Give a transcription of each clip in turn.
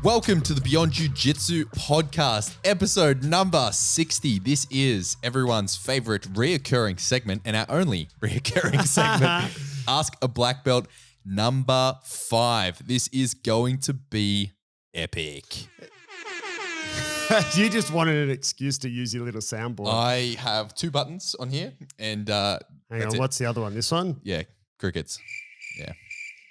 Welcome to the Beyond Jiu Jitsu podcast, episode number 60. This is everyone's favorite reoccurring segment and our only reoccurring segment, Ask a Black Belt number 5. This is going to be epic. You just wanted an excuse to use your little soundboard. I have 2 buttons on here and Hang on, what's the other one? This one? Yeah, crickets. Yeah.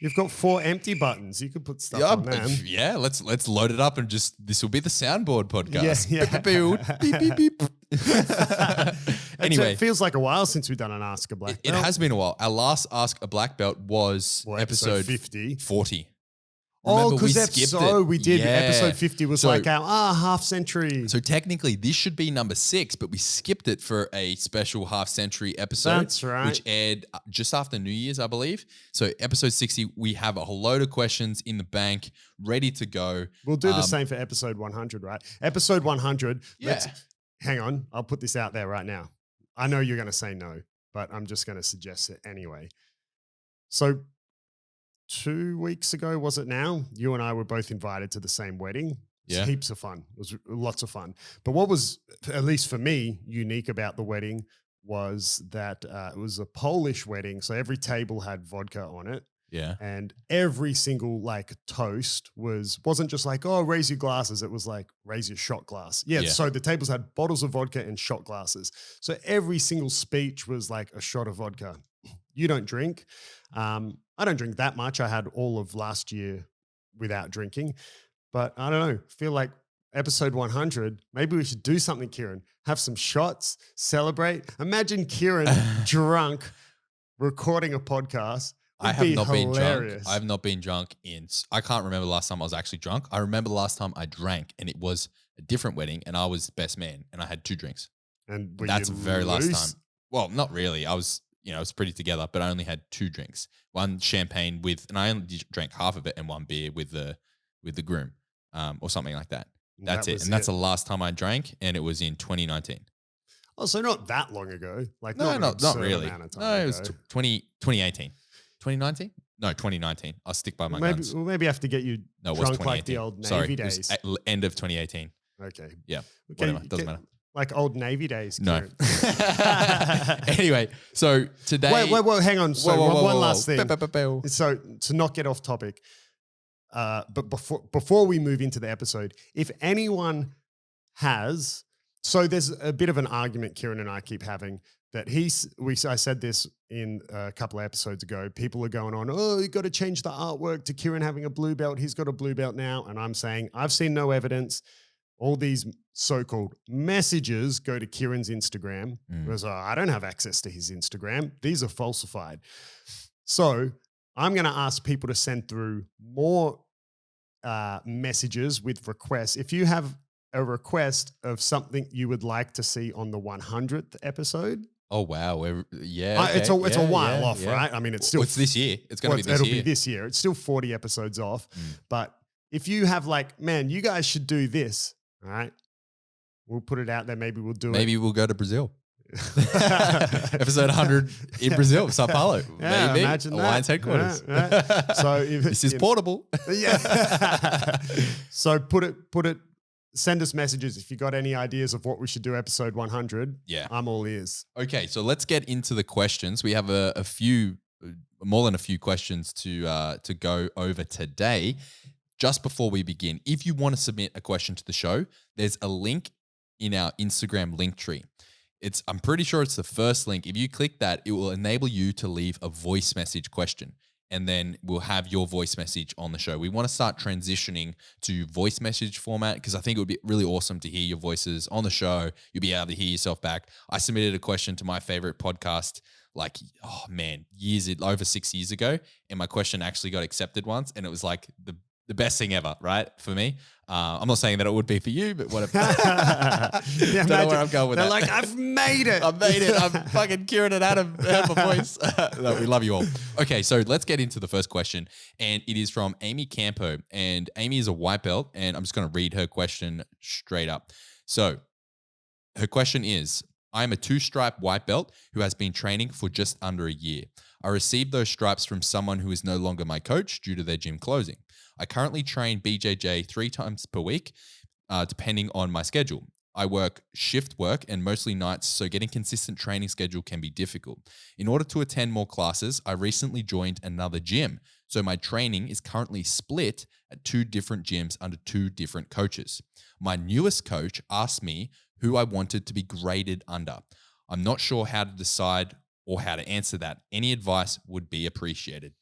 You've got 4 empty buttons. You could put stuff on them. Yeah, let's load it up and just, this will be the soundboard podcast. Yeah. Beep, beep, beep. Anyway. It feels like a while since we've done an Ask a Black Belt. It has been a while. Our last Ask a Black Belt was episode 50. 40. Oh, because we did. Yeah. Episode 50 was like our half century. So technically this should be number 6, but we skipped it for a special half century episode. That's right. Which aired just after New Year's, I believe. So episode 60, we have a whole load of questions in the bank, ready to go. We'll do the same for episode 100, right? Episode 100. Yeah. Hang on. I'll put this out there right now. I know you're going to say no, but I'm just going to suggest it anyway. So 2 weeks ago, was it now? You and I were both invited to the same wedding. Yeah. Heaps of fun. It was lots of fun. But what was, at least for me, unique about the wedding was that it was a Polish wedding. So every table had vodka on it. Yeah. And every single like toast wasn't just like, oh, raise your glasses. It was like, raise your shot glass. Yeah. So the tables had bottles of vodka and shot glasses. So every single speech was like a shot of vodka. You don't drink. I don't drink that much. I had all of last year without drinking, but I don't know. Feel like episode 100, maybe we should do something, Kieren. Have some shots, celebrate. Imagine Kieren drunk recording a podcast. I have not hilarious. been drunk. I have not been drunk I can't remember the last time I was actually drunk. I remember the last time I drank and it was a different wedding and I was best man and I had 2 drinks. And that's the very last time. Well, not really. I was pretty together, but I only had 2 drinks. One champagne and I only drank half of it, and 1 beer with the groom, or something like that. That's it. And that's the last time I drank, and it was in 2019. Oh, so not that long ago. Like not really. Amount of time no, it was ago. 2018. 2019? No, 2019. I'll stick by my guns. Well, maybe I have to get you drunk like the old Navy days. It was end of 2018. Okay. Yeah. Whatever. Doesn't matter. Like old Navy days. No. Anyway, so today. Wait, hang on. So one last thing. Bow. So to not get off topic, but before we move into the episode, if anyone has, so there's a bit of an argument Kieren and I keep having that I said this in a couple of episodes ago. People are going on, oh, you got to change the artwork to Kieren having a blue belt. He's got a blue belt now. And I'm saying, I've seen no evidence. All these so-called messages go to Kieren's Instagram because I don't have access to his Instagram. These are falsified. So I'm going to ask people to send through more messages with requests. If you have a request of something you would like to see on the 100th episode. Oh, wow. Yeah. Okay. It's a while off, right? I mean, it's still... it's this year. It's going to be this year. It'll be this year. It's still 40 episodes off. But if you have like, man, you guys should do this. All right. We'll put it out there. Maybe we'll do it. Maybe we'll go to Brazil. Episode 100 in Brazil, Sao Paulo. Yeah, maybe. imagine Alliance that. headquarters. Yeah. So this is portable. Yeah. So put it, send us messages if you got any ideas of what we should do episode 100. Yeah. I'm all ears. Okay. So let's get into the questions. We have a few, more than a few questions to go over today. Just before we begin, if you want to submit a question to the show, there's a link in our Instagram link tree. I'm pretty sure it's the first link. If you click that, it will enable you to leave a voice message question, and then we'll have your voice message on the show. We want to start transitioning to voice message format because I think it would be really awesome to hear your voices on the show. You'll be able to hear yourself back. I submitted a question to my favorite podcast over 6 years ago, and my question actually got accepted once, and it was like the best thing ever, right? For me. I'm not saying that it would be for you, but whatever. Don't know where I'm going with that. They're like, I've made it. I've made it. I'm fucking Kieren and Adam. Heard my voice. No, we love you all. Okay, so let's get into the first question. And it is from Amy Campo. And Amy is a white belt. And I'm just going to read her question straight up. So her question is, I am a 2-stripe white belt who has been training for just under a year. I received those stripes from someone who is no longer my coach due to their gym closing. I currently train BJJ 3 times per week, depending on my schedule. I work shift work and mostly nights, so getting consistent training schedule can be difficult. In order to attend more classes, I recently joined another gym, so my training is currently split at 2 different gyms under 2 different coaches. My newest coach asked me who I wanted to be graded under. I'm not sure how to decide or how to answer that. Any advice would be appreciated.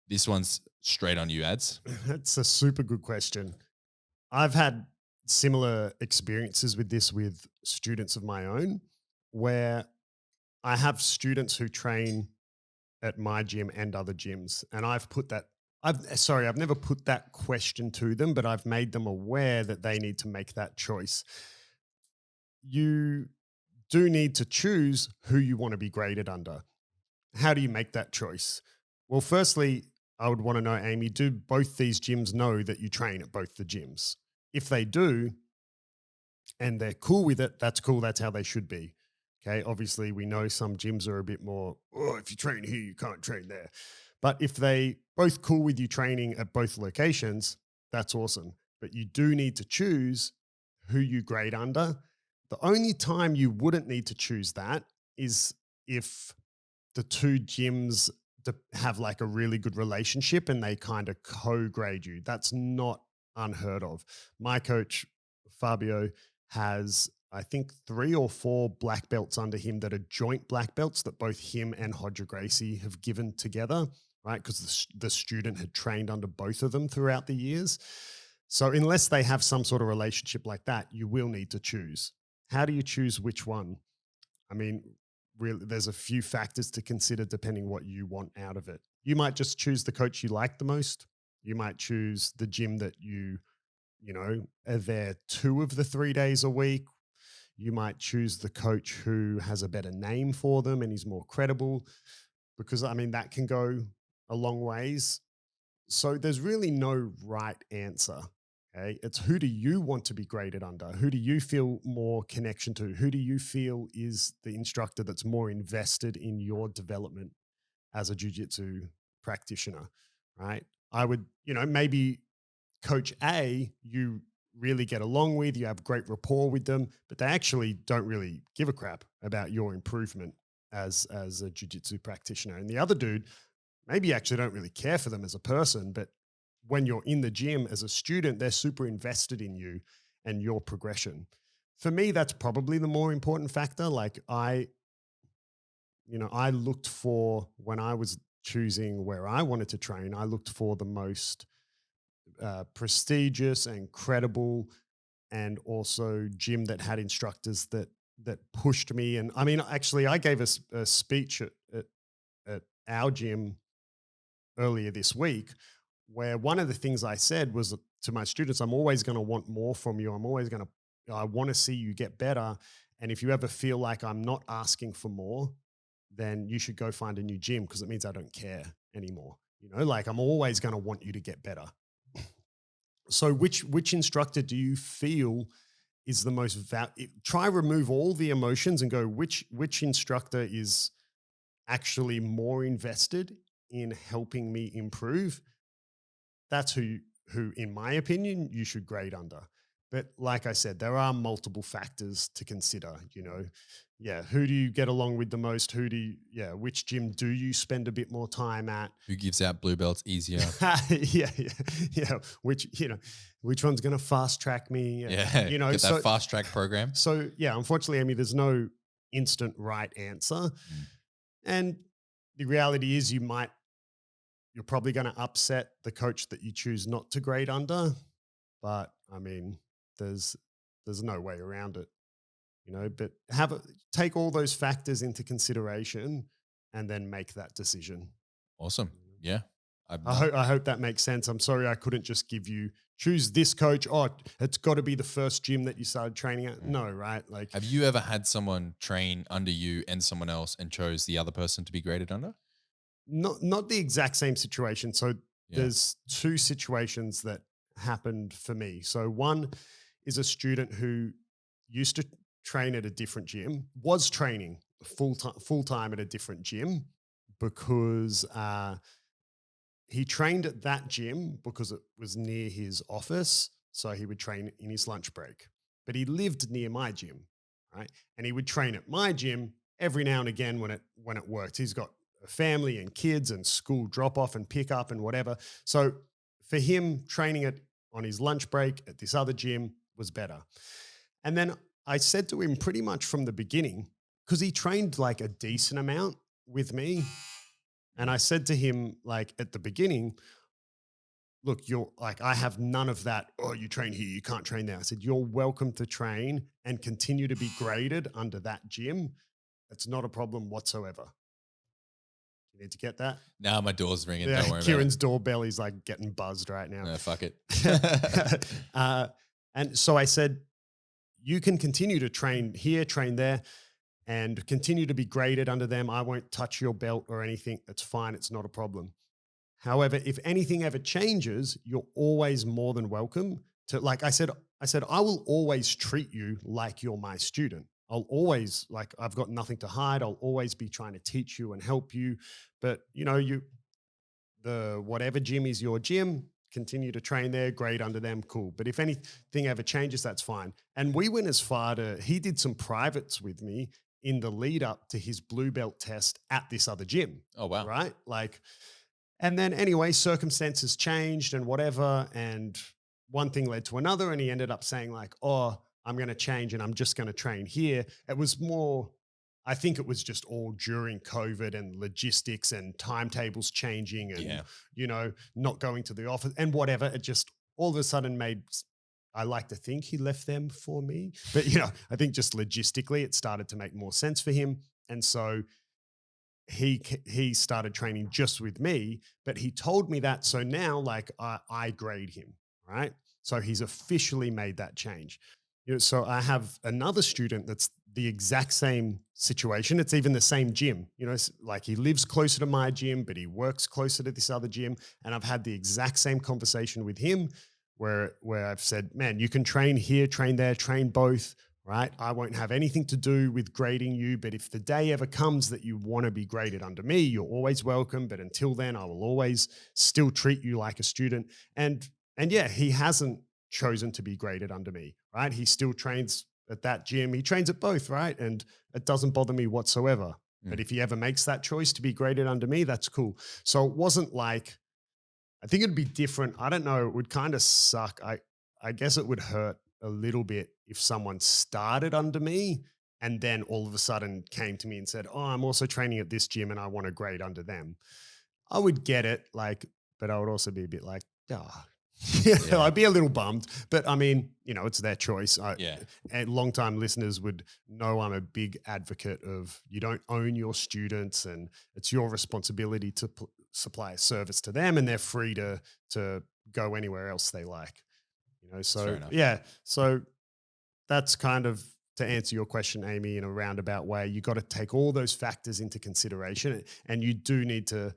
This one's straight on you, Ads. That's a super good question. I've had similar experiences with this with students of my own, where I have students who train at my gym and other gyms, and I've never put that question to them, but I've made them aware that they need to make that choice. You do need to choose who you want to be graded under. How do you make that choice? Well, firstly, I would want to know, Amy, do both these gyms know that you train at both the gyms? If they do, and they're cool with it, that's cool. That's how they should be. Okay. Obviously, we know some gyms are a bit more, oh, if you train here, you can't train there. But if they both cool with you training at both locations, that's awesome. But you do need to choose who you grade under. The only time you wouldn't need to choose that is if the 2 gyms have like a really good relationship and they kind of co-grade you. That's not unheard of. My coach, Fabio, has, I think, 3 or 4 black belts under him that are joint black belts that both him and Hodger Gracie have given together, right? Because the student had trained under both of them throughout the years. So unless they have some sort of relationship like that, you will need to choose. How do you choose which one? I mean, really, there's a few factors to consider depending what you want out of it. You might just choose the coach you like the most. You might choose the gym that you know, are there 2 of the 3 days a week. You might choose the coach who has a better name for them and is more credible, because I mean, that can go a long ways. So there's really no right answer. Okay. It's who do you want to be graded under? Who do you feel more connection to? Who do you feel is the instructor that's more invested in your development as a jiu-jitsu practitioner, right? I would, maybe coach A, you really get along with, you have great rapport with them, but they actually don't really give a crap about your improvement as a jiu-jitsu practitioner. And the other dude, maybe you actually don't really care for them as a person, but when you're in the gym as a student, they're super invested in you and your progression. For me, that's probably the more important factor. Like I looked for, when I was choosing where I wanted to train, I looked for the most prestigious and credible, and also gym that had instructors that pushed me. And I mean, actually, I gave a speech at our gym earlier this week, where one of the things I said was to my students, I'm always going to want more from you. I want to see you get better. And if you ever feel like I'm not asking for more, then you should go find a new gym, because it means I don't care anymore. Like I'm always going to want you to get better. So which instructor do you feel is the most try remove all the emotions and go, which instructor is actually more invested in helping me improve? That's who in my opinion you should grade under. But like I said, there are multiple factors to consider, who do you get along with the most? Which gym do you spend a bit more time at? Who gives out blue belts easier? Yeah. Which one's going to fast track me? Yeah. Get that fast track program. So yeah, unfortunately, Amy, there's no instant right answer. And the reality is you're probably going to upset the coach that you choose not to grade under. But I mean, there's no way around it, but take all those factors into consideration and then make that decision. Awesome. Yeah. I hope that makes sense. I'm sorry I couldn't just give you, choose this coach. Oh, it's got to be the first gym that you started training at. No, right? Like, have you ever had someone train under you and someone else and chose the other person to be graded under? Not the exact same situation. So there's 2 situations that happened for me. So one is a student who used to train at a different gym, was training full time at a different gym because he trained at that gym because it was near his office. So he would train in his lunch break. But he lived near my gym, right? And he would train at my gym every now and again when it worked. He's got a family and kids and school drop off and pick up and whatever. So for him, training on his lunch break at this other gym was better. And then I said to him pretty much from the beginning, because he trained like a decent amount with me. And I said to him, like at the beginning, look, you're like, I have none of that. Oh, you train here, you can't train there. I said, you're welcome to train and continue to be graded under that gym. It's not a problem whatsoever. You need to get that? Now my door's ringing. Yeah, Don't worry Kieran's doorbell is like getting buzzed right now. No, fuck it. And so I said, you can continue to train here, train there, and continue to be graded under them. I won't touch your belt or anything. That's fine. It's not a problem. However, if anything ever changes, you're always more than welcome to, like I said, I will always treat you like you're my student. I'll always, like, I've got nothing to hide. I'll always be trying to teach you and help you. But the whatever gym is your gym, continue to train there, grade under them, cool. But if anything ever changes, that's fine. And we went as far he did some privates with me in the lead up to his blue belt test at this other gym. Oh, wow. Right? Like, and then anyway, circumstances changed and whatever. And one thing led to another. And he ended up saying like, oh, I'm going to change and I'm just going to train here. It was more, I think it was just all during COVID and logistics and timetables changing and, not going to the office and whatever. It just all of a sudden I like to think he left them for me. But, I think just logistically it started to make more sense for him. And so he started training just with me, but he told me that. So now like I grade him, right? So he's officially made that change. So I have another student that's the exact same situation. It's even the same gym, like he lives closer to my gym, but he works closer to this other gym. And I've had the exact same conversation with him where I've said, man, you can train here, train there, train both, right? I won't have anything to do with grading you, but if the day ever comes that you want to be graded under me, you're always welcome. But until then, I will always still treat you like a student. And yeah, he hasn't chosen to be graded under me, right? He still trains at that gym. He trains at both, right? And it doesn't bother me whatsoever. But if he ever makes that choice to be graded under me, that's cool. So it wasn't like, I think it'd be different. I don't know. It would kind of suck. I guess it would hurt a little bit if someone started under me and then all of a sudden came to me and said, oh, I'm also training at this gym and I want to grade under them. I would get it, but I would also be a bit like, I'd be a little bummed, but I mean, it's their choice. And longtime listeners would know I'm a big advocate of you don't own your students and it's your responsibility to supply a service to them and they're free to go anywhere else they like. So yeah, so that's kind of to answer your question, Amy, in a roundabout way. You got to take all those factors into consideration, and you do need to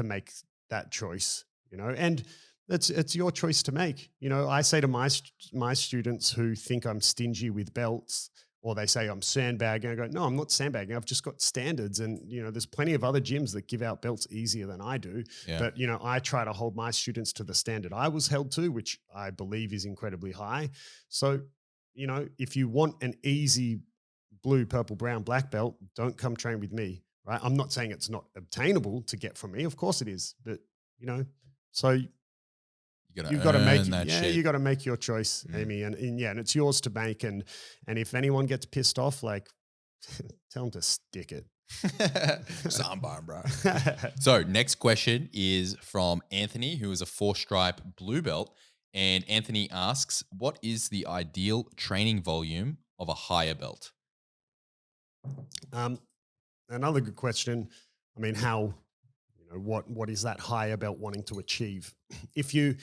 make that choice. And it's your choice to make. I say to my students who think I'm stingy with belts, or they say I'm sandbagging, I go, no, I'm not sandbagging. I've just got standards. And, there's plenty of other gyms that give out belts easier than I do. Yeah. But, I try to hold my students to the standard I was held to, which I believe is incredibly high. So, if you want an easy blue, purple, brown, black belt, don't come train with me, right? I'm not saying it's not obtainable to get from me. Of course it is. But, so you've got to make shit. You got to make your choice, Amy, and it's yours to make. And if anyone gets pissed off, like, tell them to stick it. Sambar, bro. So next question is from Anthony, who is a 4-stripe blue belt, and Anthony asks, "What is the ideal training volume of a higher belt?" Another good question. I mean, how? What is that higher belt wanting to achieve? The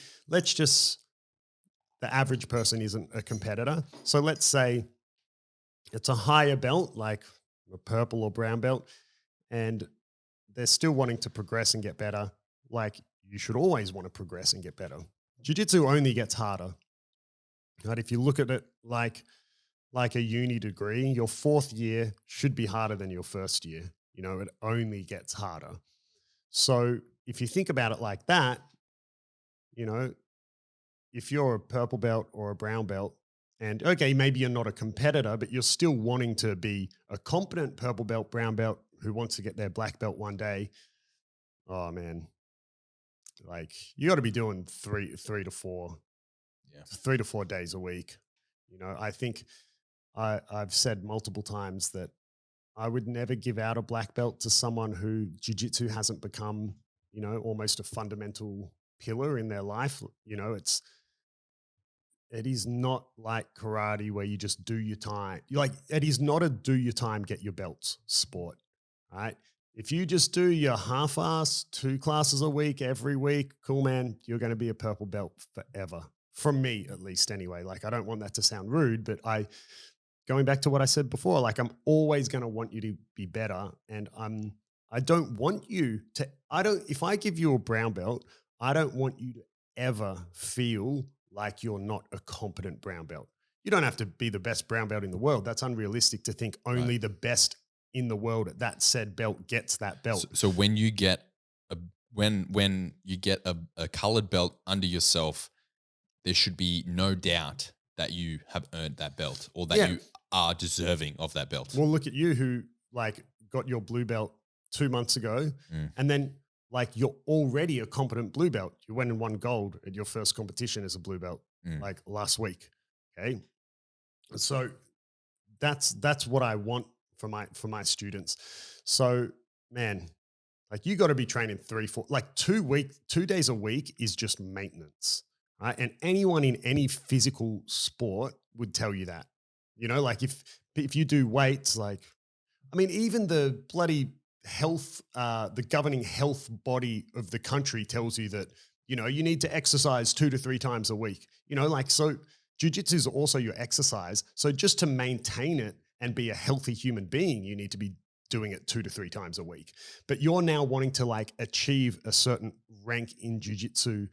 average person isn't a competitor. So let's say it's a higher belt, like a purple or brown belt, and they're still wanting to progress and get better. Like, you should always want to progress and get better. Jiu Jitsu only gets harder. Right? If you look at it like like a uni degree, your fourth year should be harder than your first year. It only gets harder. So if you think about it like that, you know, if you're a purple belt or a brown belt, and okay, maybe you're not a competitor, but you're still wanting to be a competent purple belt, brown belt who wants to get their black belt one day. Oh man, like you got to be doing Yeah. 3 to 4 days a week. I think I've said multiple times that I would never give out a black belt to someone who jiu-jitsu hasn't become, almost a fundamental pillar in their life. It is not like karate where you just do your time. Like it is not a do your time, get your belts sport. Right. If you just do your half-ass 2 classes a week, every week, cool man, you're going to be a purple belt forever. From me, at least anyway. Like I don't want that to sound rude, but going back to what I said before, like I'm always going to want you to be better. And I don't want you to, if I give you a brown belt, I don't want you to ever feel like you're not a competent brown belt. You don't have to be the best brown belt in the world. That's unrealistic to think only the best in the world at that said belt gets that belt. So when you get when you get a colored belt under yourself, there should be no doubt that you have earned that belt or that you are deserving of that belt. Well, look at you who like got your blue belt 2 months ago and then like you're already a competent blue belt. You went and won gold at your first competition as a blue belt like last week. Okay. So that's what I want for my students. So man, like you got to be training 3-4, like 2 days a week is just maintenance. Right. And anyone in any physical sport would tell you that, like if you do weights, like, I mean, even the bloody health, the governing health body of the country tells you that, you need to exercise 2 to 3 times a week, so jiu-jitsu is also your exercise. So just to maintain it and be a healthy human being, you need to be doing it 2 to 3 times a week. But you're now wanting to like achieve a certain rank in jiu-jitsu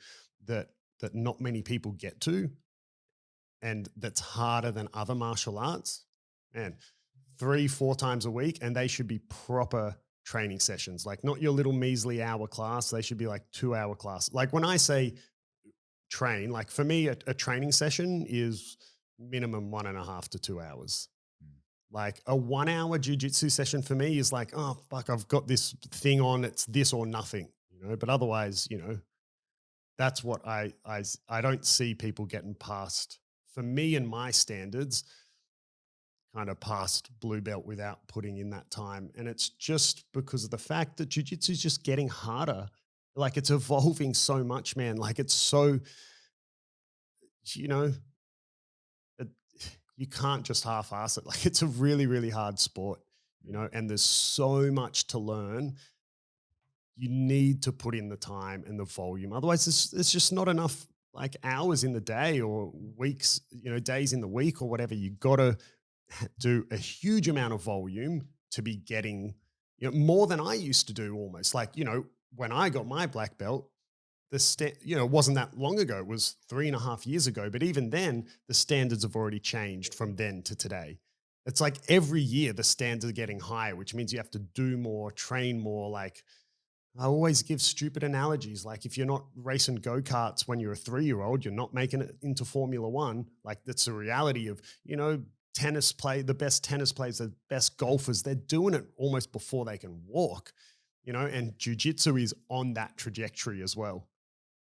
that not many people get to, and that's harder than other martial arts. Man, 3-4 times a week, and they should be proper training sessions, like not your little measly hour class. They should be like 2-hour class. Like when I say train, like for me, a training session is minimum 1.5 to 2 hours. Like a 1 hour jiu-jitsu session for me is like, oh fuck, I've got this thing on, it's this or nothing, but otherwise, that's what I don't see people getting past, for me and my standards, kind of past blue belt without putting in that time. And it's just because of the fact that jiu-jitsu is just getting harder. Like it's evolving so much, man. Like it's so, it, you can't just half-ass it. Like it's a really, really hard sport, and there's so much to learn. You need to put in the time and the volume. Otherwise, it's just not enough like hours in the day or weeks, days in the week or whatever. You got to do a huge amount of volume to be getting, more than I used to do almost. Like, when I got my black belt, it wasn't that long ago. It was 3.5 years ago. But even then, the standards have already changed from then to today. It's like every year the standards are getting higher, which means you have to do more, train more. Like I always give stupid analogies. Like if you're not racing go-karts when you're a 3-year-old, you're not making it into Formula One. Like that's the reality of, the best tennis players, the best golfers, they're doing it almost before they can walk, and jiu-jitsu is on that trajectory as well.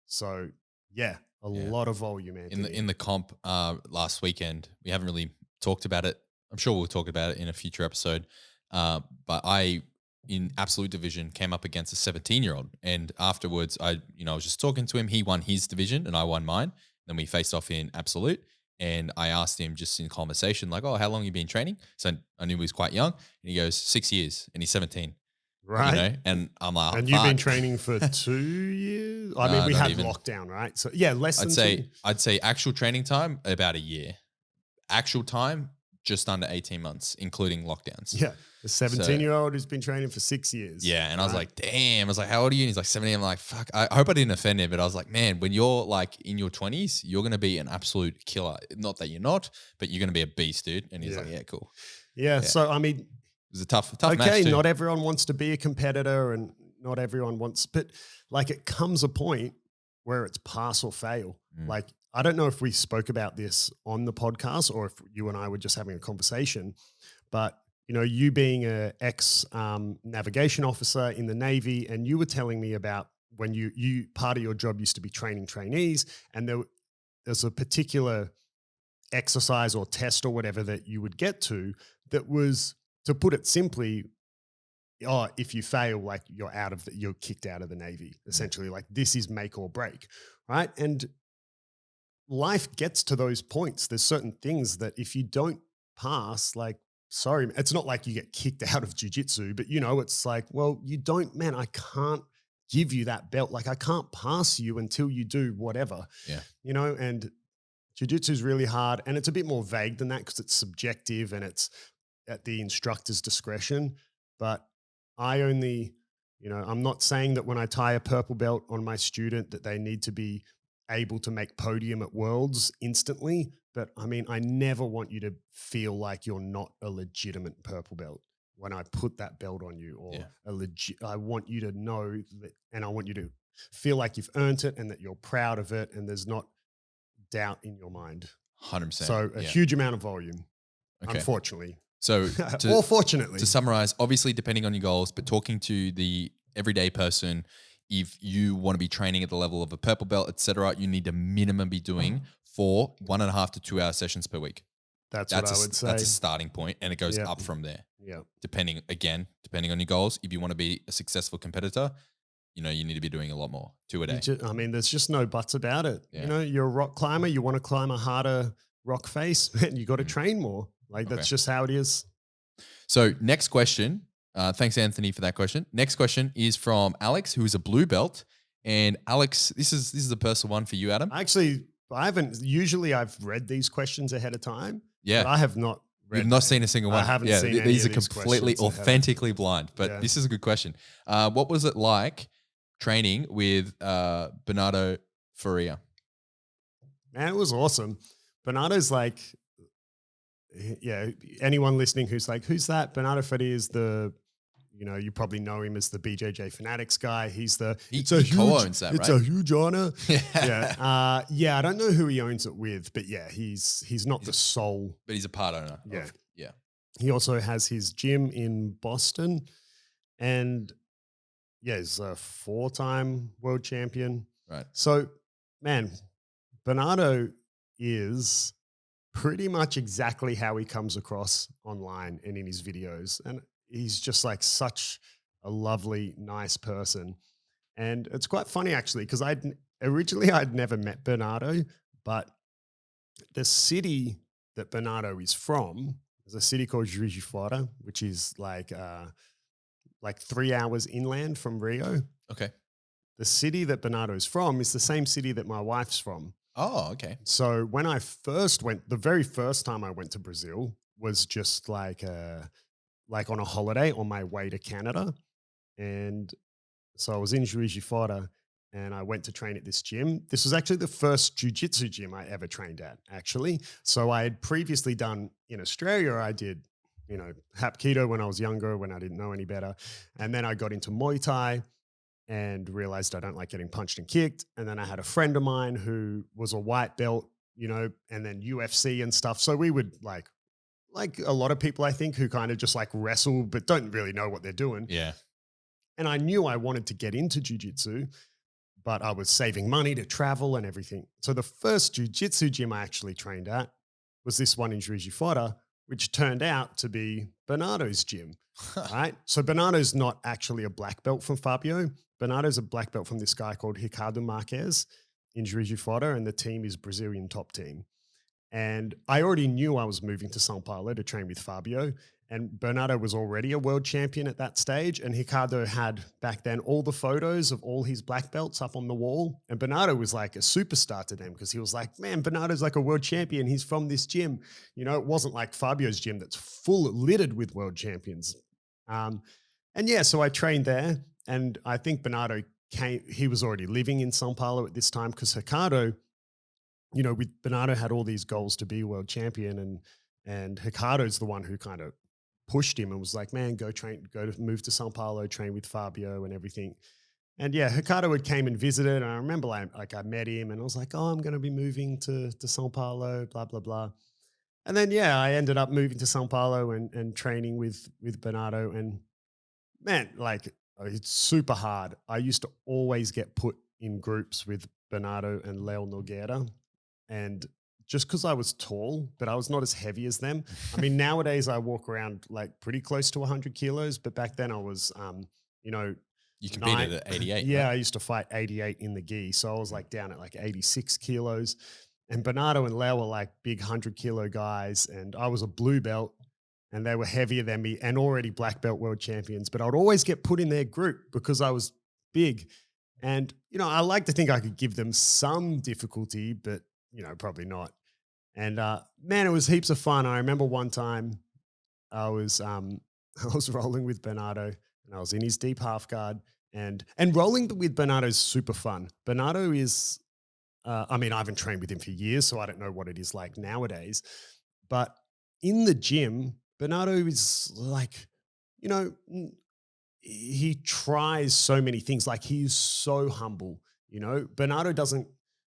So yeah, a lot of volume, Anthony. In the comp last weekend, we haven't really talked about it. I'm sure we'll talk about it in a future episode. But I, in absolute division, came up against a 17-year-old, and afterwards, I was just talking to him. He won his division, and I won mine. Then we faced off in absolute, and I asked him just in conversation, like, "Oh, how long have you been training?" So I knew he was quite young, and he goes, 6 years, and he's 17. Right. And I'm like, and you've been training for 2 years? I mean, we had lockdown, right? So yeah, less than I'd say actual training time, about a year. Actual time, just under 18 months, including lockdowns. Yeah. The 17-year-old who's been training for 6 years. Yeah. And I was like, damn. I was like, how old are you? And he's like 17. I'm like, fuck. I hope I didn't offend him, but I was like, man, when you're like in your 20s, you're going to be an absolute killer. Not that you're not, but you're going to be a beast, dude. And he's like, yeah, cool. Yeah. So, I mean, It was a tough okay, match too. not everyone wants to be a competitor and not everyone wants, but like it comes a point where it's pass or fail. Like, I don't know if we spoke about this on the podcast or if you and I were just having a conversation, but you know, you being a ex navigation officer in the Navy, and you were telling me about when you part of your job used to be training trainees, and there's a particular exercise or test or whatever that you would get to that was, to put it simply, oh, if you fail, like you're kicked out of the Navy, essentially. Like this is make or break, right? And life gets to those points. There's certain things that if you don't pass, like, sorry, it's not like you get kicked out of jiu-jitsu, but you know, it's like, well, you don't, man, I can't give you that belt. Like I can't pass you until you do whatever, you know, and jiu-jitsu is really hard. And it's a bit more vague than that because it's subjective and it's at the instructor's discretion. But I only, you know, I'm not saying that when I tie a purple belt on my student that they need to be able to make podium at Worlds instantly. But I mean, I never want you to feel like you're not a legitimate purple belt when I put that belt on you, or I want you to know that, and I want you to feel like you've earned it and that you're proud of it. And there's not doubt in your mind. 100%. So a huge amount of volume, unfortunately. So or fortunately. To summarize, obviously depending on your goals, but talking to the everyday person, if you want to be training at the level of a purple belt, etc., you need to minimum be doing 1.5 to 2 hour sessions per week. That's what I would say. That's a starting point, and it goes up from there. Yeah. Depending on your goals. If you want to be a successful competitor, you know, you need to be doing a lot more, 2 a day. I mean, there's just no buts about it. Yeah. You know, you're a rock climber. You want to climb a harder rock face, and you got to train more. Like that's just how it is. So next question. Thanks, Anthony, for that question. Next question is from Alex, who is a blue belt. And Alex, this is a personal one for you, Adam. Usually I've read these questions ahead of time. Yeah. But I have not read. You've not seen a single one. I haven't seen any these of are completely authentically blind, but this is a good question. What was it like training with Bernardo Faria? Man, it was awesome. Bernardo's like, anyone listening who's like, who's that? Bernardo Faria is you probably know him as the BJJ Fanatics guy. He co-owns that, right? It's a huge honor. I don't know who he owns it with, but he's not the sole. But he's a part owner. Yeah. He also has his gym in Boston, and he's a 4-time world champion. Right. So, man, Bernardo is pretty much exactly how he comes across online and in his videos. And he's just like such a lovely, nice person. And it's quite funny actually, because I'd never met Bernardo, but the city that Bernardo is from is a city called Juiz de Fora, which is like 3 hours inland from Rio. Okay. The city that Bernardo is from is the same city that my wife's from. Oh, okay. So when I first went, the very first time I went to Brazil was just like on a holiday on my way to Canada. And so I was in Juiz de Fora and I went to train at this gym. This was actually the first jiu-jitsu gym I ever trained at, actually. So I had previously done in Australia, I did, Hapkido when I was younger, when I didn't know any better. And then I got into Muay Thai and realized I don't like getting punched and kicked. And then I had a friend of mine who was a white belt, and then UFC and stuff. So we would like a lot of people, I think, who kind of just like wrestle, but don't really know what they're doing. Yeah. And I knew I wanted to get into jiu-jitsu, but I was saving money to travel and everything. So the first jiu-jitsu gym I actually trained at was this one in Juiz de Fora, which turned out to be Bernardo's gym, right? So Bernardo's not actually a black belt from Fabio. Bernardo's a black belt from this guy called Ricardo Marques in Juiz de Fora, and the team is Brazilian top team. And I already knew I was moving to São Paulo to train with Fabio. And Bernardo was already a world champion at that stage. And Ricardo had back then all the photos of all his black belts up on the wall. And Bernardo was like a superstar to them because he was like, man, Bernardo's like a world champion. He's from this gym. You know, it wasn't like Fabio's gym that's full littered with world champions. And yeah, so I trained there. And I think Bernardo he was already living in Sao Paulo at this time because Ricardo, you know, with Bernardo had all these goals to be world champion, and Ricardo's the one who kind of pushed him and was like, man, move to Sao Paulo, train with Fabio and everything. And yeah, Ricardo had came and visited. And I remember I met him and I was like, oh, I'm going to be moving to Sao Paulo, blah, blah, blah. And then, yeah, I ended up moving to Sao Paulo and training with Bernardo. And man, like it's super hard. I used to always get put in groups with Bernardo and Leo Nogueira. And just because I was tall, but I was not as heavy as them. I mean, nowadays I walk around like pretty close to 100 kilos, but back then I was, you know, you competed at 88. Yeah, right? I used to fight 88 in the gi. So I was like down at like 86 kilos. And Bernardo and Leo were like big 100-kilo guys. And I was a blue belt and they were heavier than me and already black belt world champions. But I would always get put in their group because I was big. And, you know, I like to think I could give them some difficulty, but you know, probably not. And man, it was heaps of fun. I remember one time I was rolling with Bernardo and I was in his deep half guard and rolling with Bernardo is super fun. Bernardo is, I mean, I haven't trained with him for years, so I don't know what it is like nowadays. But in the gym, Bernardo is like, you know, he tries so many things. Like he's so humble, you know. Bernardo doesn't.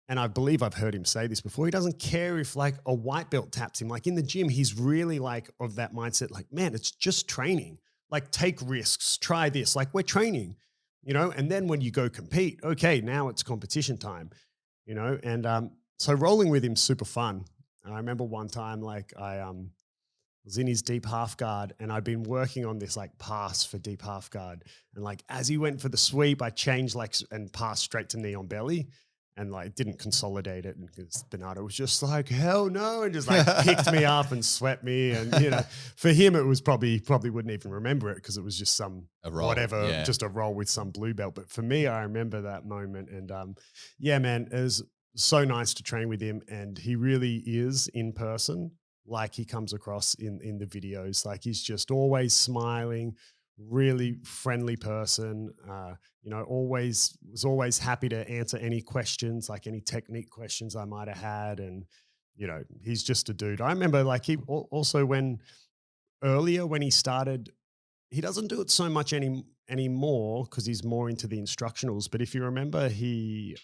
And I believe I've heard him say this before. He doesn't care if like a white belt taps him. Like in the gym, he's really like of that mindset. Like, man, it's just training. Like take risks, try this. Like we're training, you know. And then when you go compete, okay, now it's competition time, you know. And so rolling with him's super fun. And I remember one time, like I was in his deep half guard, and I'd been working on this like pass for deep half guard. And like as he went for the sweep, I changed like and passed straight to knee on belly. And like didn't consolidate it, and because Bernardo was just like hell no, and just like picked me up and swept me, and you know, for him it was probably wouldn't even remember it because it was just some just a roll with some blue belt. But for me, I remember that moment, and yeah, man, it was so nice to train with him, and he really is in person like he comes across in the videos. Like he's just always smiling, really friendly person. You know, was always happy to answer any questions, like any technique questions I might have had. And, you know, he's just a dude. I remember like he also when he started, he doesn't do it so much anymore because he's more into the instructionals. But if you remember, he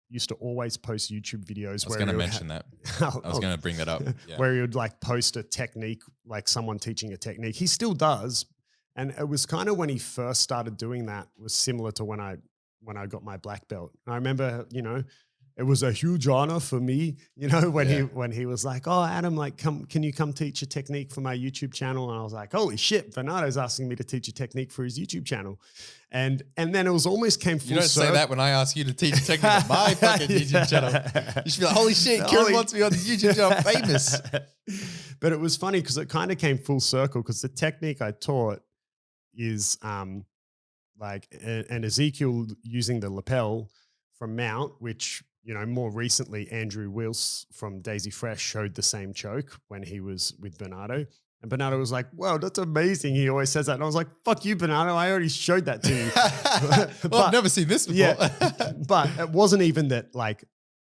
used to always post YouTube videos. I was going to mention that. I was going to bring that up. Yeah. Where he would like post a technique, like someone teaching a technique. He still does. And it was kind of when he first started doing that was similar to when I got my black belt. And I remember, you know, it was a huge honor for me, you know, when he was like, oh, Adam, like, can you come teach a technique for my YouTube channel? And I was like, holy shit, Bernardo's asking me to teach a technique for his YouTube channel. And then it was almost came full circle. You don't say that when I ask you to teach a technique on my fucking YouTube channel. You should be like, holy shit, Kieren wants me on the YouTube channel, I'm famous. But it was funny because it kind of came full circle because the technique I taught is like an Ezekiel using the lapel from Mount, which, you know, more recently Andrew Wills from Daisy Fresh showed the same choke when he was with Bernardo. And Bernardo was like, wow, that's amazing. He always says that. And I was like, fuck you, Bernardo. I already showed that to you. Well, I've never seen this before. Yeah, but it wasn't even that like,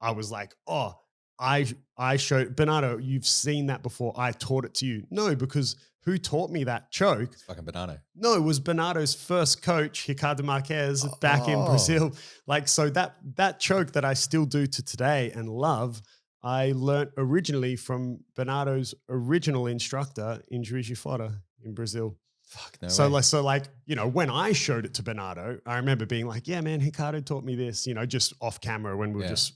I was like, oh, I showed Bernardo, you've seen that before. I taught it to you. No, because who taught me that choke? It's fucking Bernardo. No, it was Bernardo's first coach, Ricardo Marquez, back in Brazil. Like, so that choke that I still do to today and love, I learnt originally from Bernardo's original instructor in Juiz de Fora in Brazil. Fuck, no way. So like, you know, when I showed it to Bernardo, I remember being like, yeah, man, Ricardo taught me this, you know, just off camera when we were just,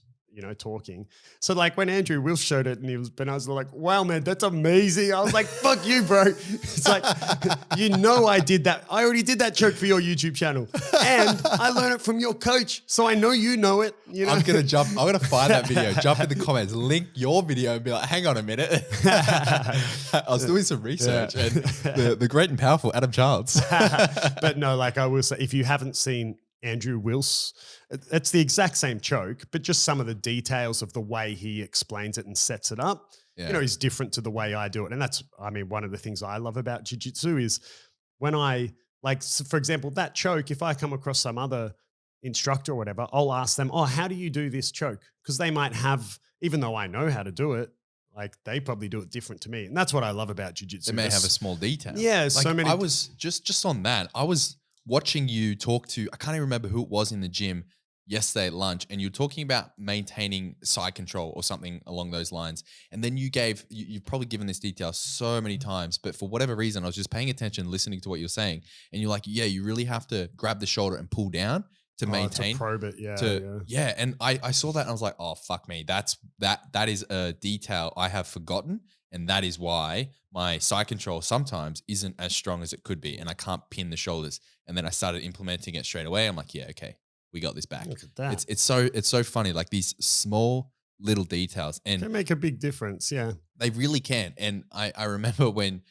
talking. So like when Andrew Wilson showed it and I was like, wow, man, that's amazing. I was like, fuck you, bro. It's like, I did that. I already did that joke for your YouTube channel and I learned it from your coach. So I know you know it. I'm going to find that video, jump in the comments, link your video and be like, hang on a minute. I was doing some research and the great and powerful Adam Childs. But no, like I will say, if you haven't seen Andrew Wilson, it's the exact same choke, but just some of the details of the way he explains it and sets it up, is different to the way I do it. And that's, one of the things I love about jiu-jitsu is when I, like, for example, that choke, if I come across some other instructor or whatever, I'll ask them, oh, how do you do this choke? Because they might have, even though I know how to do it, like they probably do it different to me. And that's what I love about jiu-jitsu. They may have a small detail. Yeah. Like so many. I was just on that. I was watching you talk to, I can't even remember who it was in the gym yesterday at lunch, and you're talking about maintaining side control or something along those lines. And then you've probably given this detail so many times, but for whatever reason, I was just paying attention, listening to what you're saying. And you're like, yeah, you really have to grab the shoulder and pull down to maintain. To probe it, yeah. And I saw that and I was like, oh, fuck me. That is a detail I have forgotten. And that is why my side control sometimes isn't as strong as it could be. And I can't pin the shoulders. And then I started implementing it straight away. I'm like, yeah, okay, we got this back. Look at that. It's so funny. Like these small little details and can make a big difference. Yeah, they really can. And I remember when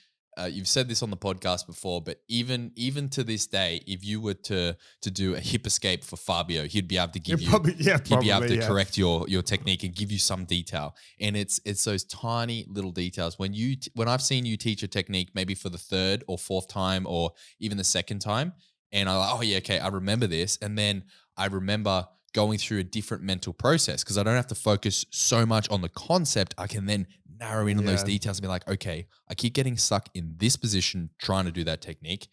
you've said this on the podcast before, but even to this day, if you were to do a hip escape for Fabio, he'd be able to give he'd be able to correct your technique and give you some detail. And it's those tiny little details. When I've seen you teach a technique, maybe for the third or fourth time, or even the second time, and I'm like, oh yeah, okay, I remember this. And then I remember going through a different mental process because I don't have to focus so much on the concept. I can then narrow in on those details and be like, okay, I keep getting stuck in this position trying to do that technique.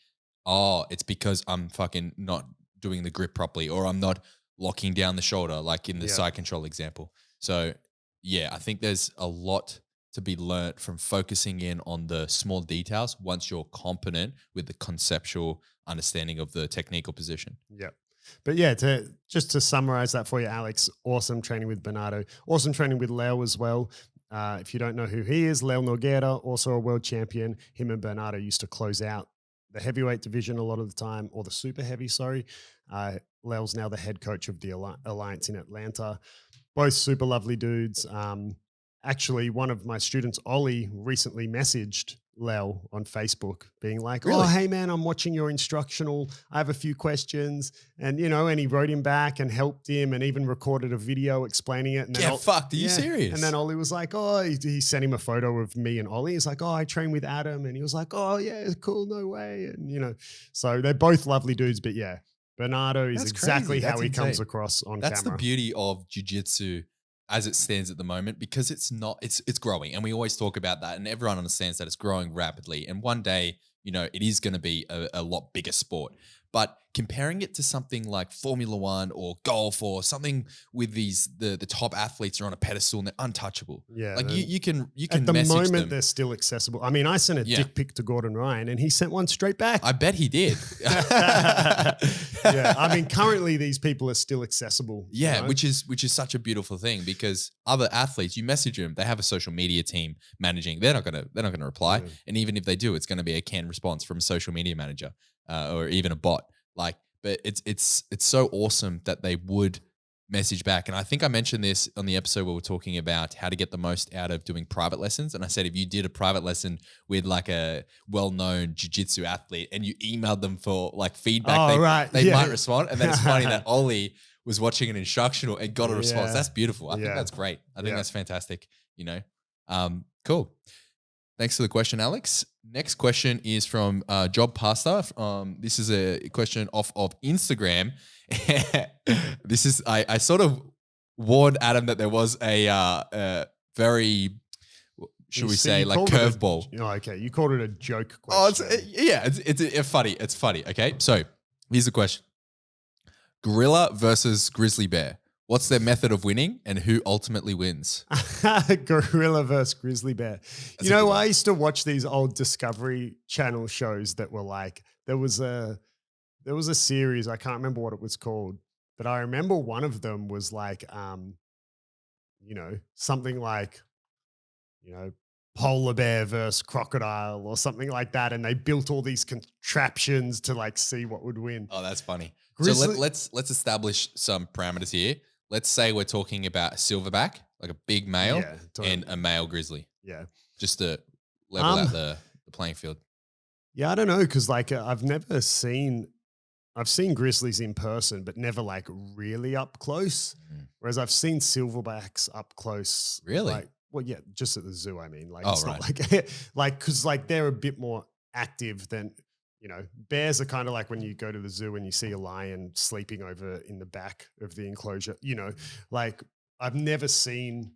Oh, it's because I'm fucking not doing the grip properly, or I'm not locking down the shoulder, like in the side control example. So yeah, I think there's a lot to be learnt from focusing in on the small details once you're competent with the conceptual understanding of the technique or position. Yeah. But yeah, just to summarize that for you, Alex, awesome training with Bernardo, awesome training with Leo as well. If you don't know who he is, Leo Nogueira, also a world champion. Him and Bernardo used to close out the heavyweight division a lot of the time, or the super heavy, sorry. Leo's now the head coach of the Alliance in Atlanta. Both super lovely dudes. Actually, one of my students, Ollie, recently messaged Leo on Facebook being like, Really? oh, hey man, I'm watching your instructional. I have a few questions. And, and he wrote him back and helped him and even recorded a video explaining it. And then Are you serious? And then Ollie was like, oh, he sent him a photo of me and Ollie. He's like, oh, I train with Adam. And he was like, oh yeah, cool, no way. And, so they're both lovely dudes, but yeah, Bernardo is exactly how he comes across on camera. That's the beauty of jiu-jitsu as it stands at the moment, because it's growing, and we always talk about that, and everyone understands that it's growing rapidly, and one day, it is going to be a lot bigger sport. But comparing it to something like Formula One or golf or something with the top athletes are on a pedestal and they're untouchable. Yeah, like you can at the message moment them. They're still accessible. I mean, I sent a dick pic to Gordon Ryan and he sent one straight back. I bet he did. Yeah, I mean, currently these people are still accessible. Yeah, which is such a beautiful thing, because other athletes, you message them, they have a social media team managing. They're not gonna reply, and even if they do, it's going to be a canned response from a social media manager or even a bot. Like, but it's so awesome that they would message back. And I think I mentioned this on the episode where we're talking about how to get the most out of doing private lessons. And I said, if you did a private lesson with like a well-known jiu-jitsu athlete and you emailed them for like feedback, they might respond. And then it's funny that Ollie was watching an instructional and got a response. That's beautiful. I think that's great. I think that's fantastic. Cool. Thanks for the question, Alex. Next question is from Job Pasta. This is a question off of Instagram. This is I sort of warned Adam that there was a very, should we say, like curveball. Okay, you called it a joke question. It's funny. It's funny. Okay, so here's the question: gorilla versus grizzly bear. What's their method of winning, and who ultimately wins? Gorilla versus grizzly bear. I used to watch these old Discovery Channel shows that were like, there was a series, I can't remember what it was called, but I remember one of them was like something like, polar bear versus crocodile or something like that. And they built all these contraptions to like see what would win. Oh, that's funny. Grizzly- So let's establish some parameters here. Let's say we're talking about a silverback, like a big male, Yeah, totally. and a male grizzly, Yeah. just to level out the playing field. Yeah, I don't know. Cause like I've seen grizzlies in person, but never like really up close. Whereas I've seen silverbacks up close. Really? Like, well, yeah, just at the zoo. I mean, like, Oh, it's right. not like, like, cause like they're a bit more active than, bears are kind of like when you go to the zoo and you see a lion sleeping over in the back of the enclosure, like I've never seen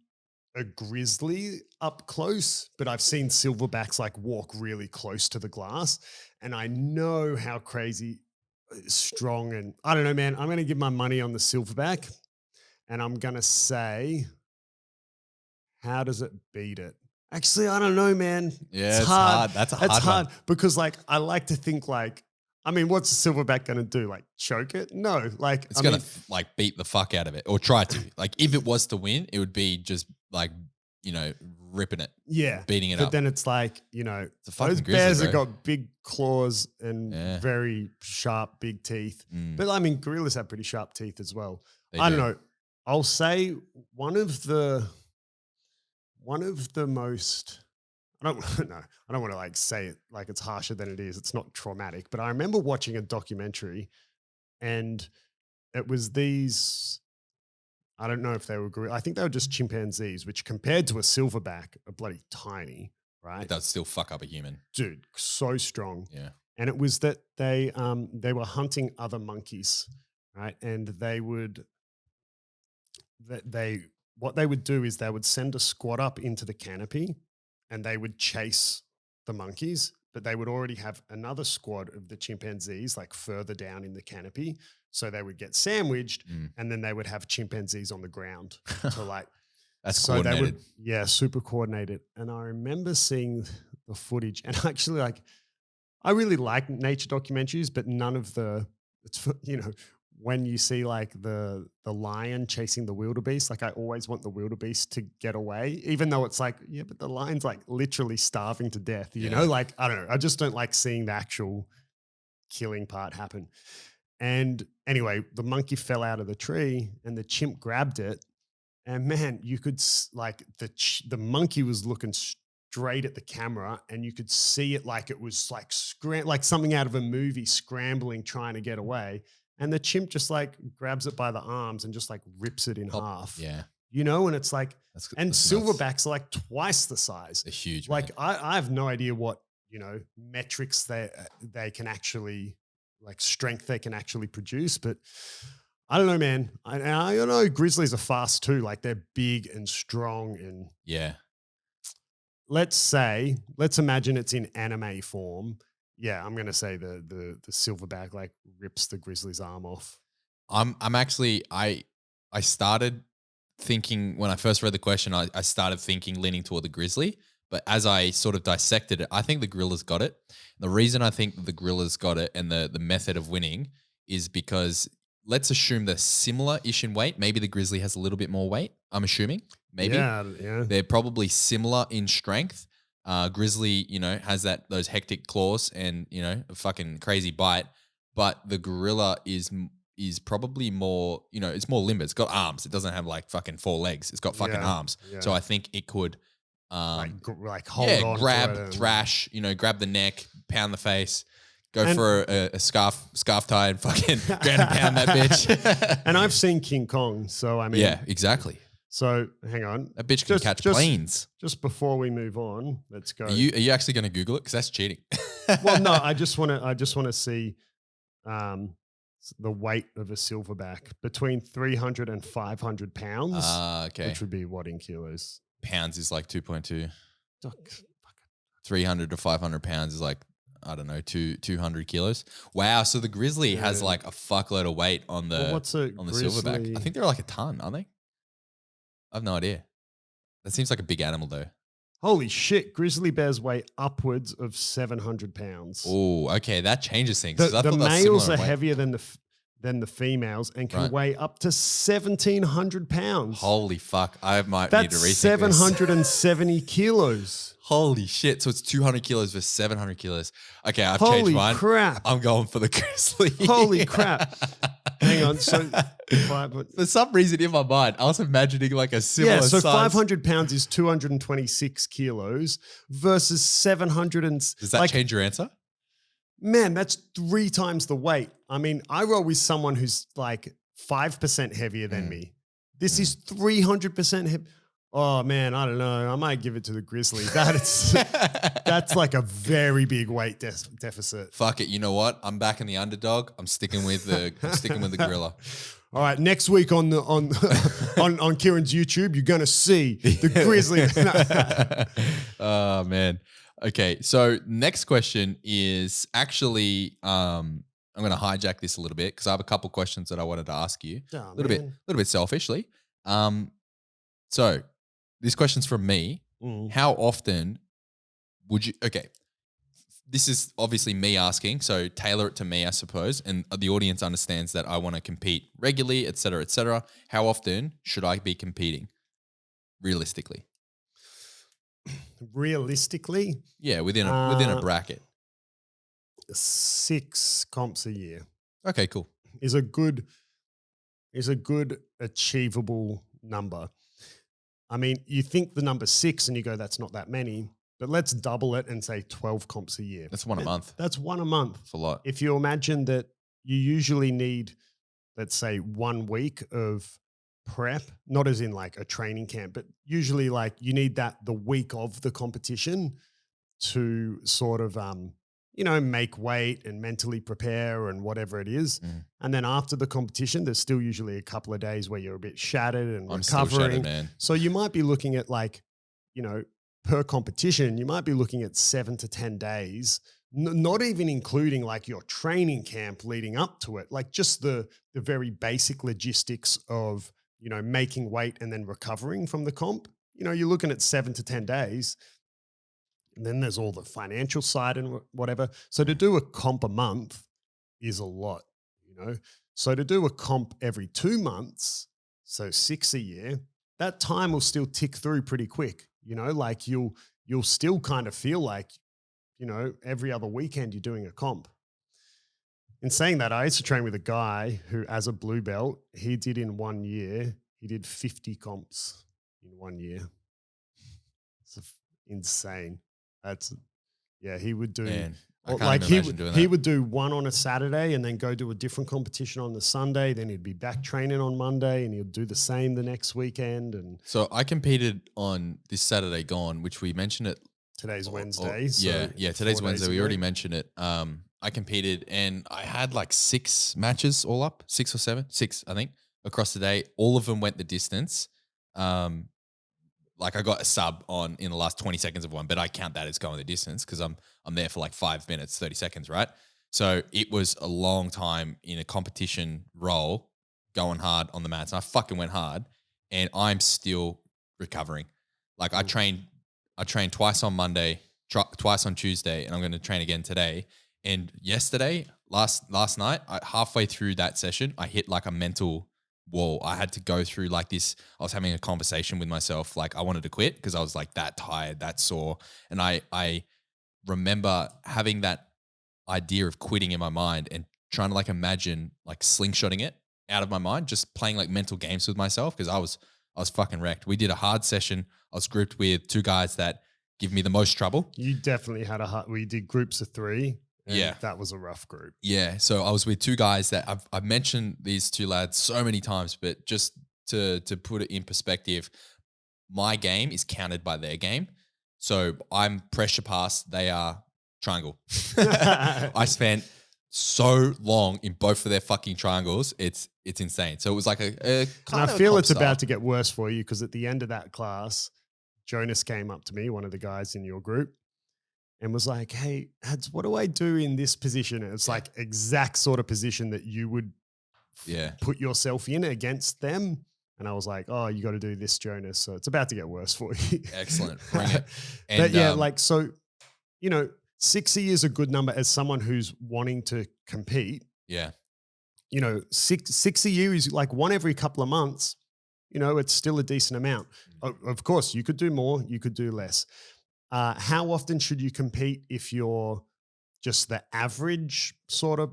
a grizzly up close, but I've seen silverbacks like walk really close to the glass. And I know how crazy strong, and I don't know, man, I'm going to give my money on the silverback, and I'm going to say, how does it beat it? Actually, I don't know, man. Yeah, it's hard. That's a hard one. because like I like to think like, I mean, what's a silverback going to do? Like choke it? No, like It's going to like beat the fuck out of it or try to. Like if it was to win, it would be just like, ripping it. Yeah. Beating it but up. then it's like, It's a fucking those grizzly, bears bro. have got big claws and very sharp, big teeth. But I mean, gorillas have pretty sharp teeth as well. I don't know. I'll say one of the most, I don't want to like say it like it's harsher than it is. It's not traumatic, but I remember watching a documentary and it was these, I don't know if they were gorillas. I think they were just chimpanzees, which compared to a silverback are bloody tiny, right? It does still fuck up a human. Dude, so strong. Yeah. And it was that they were hunting other monkeys, right? And what they would do is they would send a squad up into the canopy and they would chase the monkeys, but they would already have another squad of the chimpanzees like further down in the canopy. So they would get sandwiched and then they would have chimpanzees on the ground to like, That's so coordinated. super coordinated. And I remember seeing the footage and actually like, I really like nature documentaries, but none of when you see like the lion chasing the wildebeest, like I always want the wildebeest to get away, even though it's like, yeah, but the lion's like literally starving to death, you know? Like, I don't know. I just don't like seeing the actual killing part happen. And anyway, the monkey fell out of the tree and the chimp grabbed it. And man, you could like the monkey was looking straight at the camera and you could see it like it was like like something out of a movie scrambling, trying to get away. And the chimp just like grabs it by the arms and just like rips it in half. Yeah. And it's like, and that's silverbacks are like twice the size. They're huge. Like I have no idea what, metrics they can actually like strength they can actually produce, but I don't know, man. I know grizzlies are fast too. Like they're big and strong and let's imagine it's in anime form. Yeah, I'm gonna say the silverback like rips the grizzly's arm off. I'm actually I started thinking when I first read the question, I started thinking leaning toward the grizzly, but as I sort of dissected it, I think the gorilla's got it. The reason I think the gorilla's got it and the method of winning is because let's assume they're similar-ish in weight. Maybe the grizzly has a little bit more weight. I'm assuming. Maybe. Yeah. They're probably similar in strength. Grizzly, has those hectic claws and, a fucking crazy bite. But the gorilla is probably more, it's more limber. It's got arms. It doesn't have like fucking 4 legs. It's got fucking arms. Yeah. So I think it could like hold on, grab, thrash, grab the neck, pound the face. Go for a scarf tie and fucking ground and pound that bitch. And I've seen King Kong, so I mean, yeah, exactly. So hang on, that bitch can catch planes. Just before we move on, let's go. Are you actually going to Google it? Because that's cheating. Well, no, I just want to see the weight of a silverback between 300 and 500 pounds. Okay, which would be what in kilos? Pounds is like 2.2. 300 to 500 pounds is like, I don't know, 200 kilos. Wow. So the grizzly has like a fuckload of weight on the silverback. I think they're like a ton, aren't they? I have no idea. That seems like a big animal though. Holy shit. Grizzly bears weigh upwards of 700 pounds. Oh, okay. That changes things. The males are heavier than than the females and can Right. weigh up to 1,700 pounds. Holy fuck. I might need to That's rethink 770 kilos. Holy shit. So it's 200 kilos versus 700 kilos. Okay, I've changed Holy mine. crap. I'm going for the grizzly. Holy crap. Hang on. So for some reason in my mind, I was imagining like a similar so size. 500 pounds is 226 kilos versus 700 and Does that change your answer? Man, that's 3 times the weight. I mean, I roll with someone who's like 5% heavier than me. This is 300% heavy. Oh man, I don't know. I might give it to the grizzly. That's like a very big weight deficit. Fuck it. You know what? I'm back in the underdog. I'm sticking with the gorilla. All right, next week on Kieren's YouTube, you're gonna see the grizzly. Oh man. Okay, so next question is actually I'm going to hijack this a little bit because I have a couple questions that I wanted to ask you. Oh, a little bit selfishly. So this question's from me. How often would you? Okay, this is obviously me asking, so tailor it to me, I suppose, and the audience understands that I want to compete regularly, et cetera, et cetera. How often should I be competing realistically? Realistically, Yeah, within a bracket. 6 comps a year Okay, cool. is a good achievable number. I mean, you think the number 6 and you go, that's not that many, but let's double it and say 12 comps a year. That's one a month. That's 1 a month. That's a lot. If you imagine that you usually need, let's say, 1 week of prep, not as in like a training camp, but usually like you need that the week of the competition to sort of, make weight and mentally prepare and whatever it is. And then after the competition, there's still usually a couple of days where you're a bit shattered and I'm recovering. still shattered, man. So you might be looking at like, per competition, you might be looking at 7 to 10 days, not even including like your training camp leading up to it, like just the very basic logistics of, making weight and then recovering from the comp. You're looking at 7 to 10 days. And then there's all the financial side and whatever. So to do a comp a month is a lot, So to do a comp every 2 months, so 6 a year, that time will still tick through pretty quick. Like you'll still kind of feel like, every other weekend you're doing a comp. In saying that, I used to train with a guy who, as a blue belt, he did in 1 year, he did 50 comps in 1 year. It's insane. He would do. Man, I can't like even imagine doing that. He would do one on a Saturday and then go do a different competition on the Sunday. Then he'd be back training on Monday and he'd do the same the next weekend. And So I competed on this Saturday gone, which we mentioned it. today's Wednesday. Today's 4 Wednesday. days We ago. already mentioned it. I competed and I had like 6 matches all up, 6 or 7, 6, I think, across the day. All of them went the distance. Like I got a sub on in the last 20 seconds of one, but I count that as going the distance because I'm there for like 5 minutes, 30 seconds, right? So it was a long time in a competition role going hard on the mats. And I fucking went hard and I'm still recovering. Like I trained twice on Monday, twice on Tuesday, and I'm going to train again today. And yesterday, last night, halfway through that session, I hit like a mental wall. I had to go through like this. I was having a conversation with myself. Like I wanted to quit because I was like that tired, that sore. And I remember having that idea of quitting in my mind and trying to like imagine like slingshotting it out of my mind, just playing like mental games with myself because I was fucking wrecked. We did a hard session. I was grouped with 2 guys that give me the most trouble. You definitely had we did groups of 3. Yeah. That was a rough group. Yeah. So I was with 2 guys that I've mentioned these 2 lads so many times, but just to put it in perspective, my game is countered by their game. So I'm pressure pass, they are triangle. I spent so long in both of their fucking triangles. It's insane. So it was like a And kind I of a feel comp it's style. about to get worse for you because at the end of that class, Jonas came up to me, one of the guys in your group, and was like, "Hey, Hads, what do I do in this position?" And it's like exact sort of position that you would put yourself in against them. And I was like, "Oh, you got to do this, Jonas." So it's about to get worse for you. Excellent. Bring it. But yeah, so, 60 is a good number as someone who's wanting to compete. Yeah. six a year is like one every couple of months. It's still a decent amount. Of course, you could do more, you could do less. How often should you compete if you're just the average sort of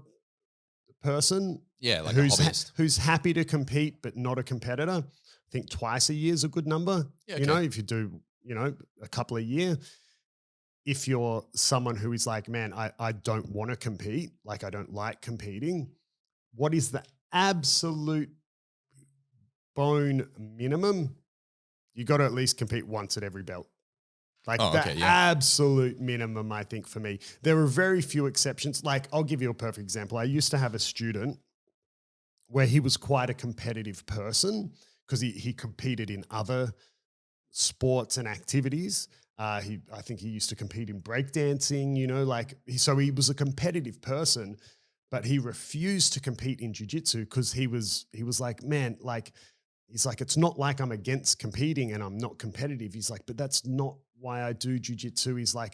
person? Yeah, like a hobbyist. Who's happy to compete but not a competitor? I think twice a year is a good number. Yeah, okay. If you do, a couple a year. If you're someone who is like, man, I don't want to compete, like I don't like competing, what is the absolute bone minimum? You got to at least compete once at every belt. Like absolute minimum, I think, for me. There are very few exceptions. Like, I'll give you a perfect example. I used to have a student where he was quite a competitive person because he competed in other sports and activities. I think he used to compete in breakdancing, so he was a competitive person, but he refused to compete in jiu-jitsu because he was like, man, like, he's like, it's not like I'm against competing and I'm not competitive. He's like, but that's not why I do jiu-jitsu. He's like,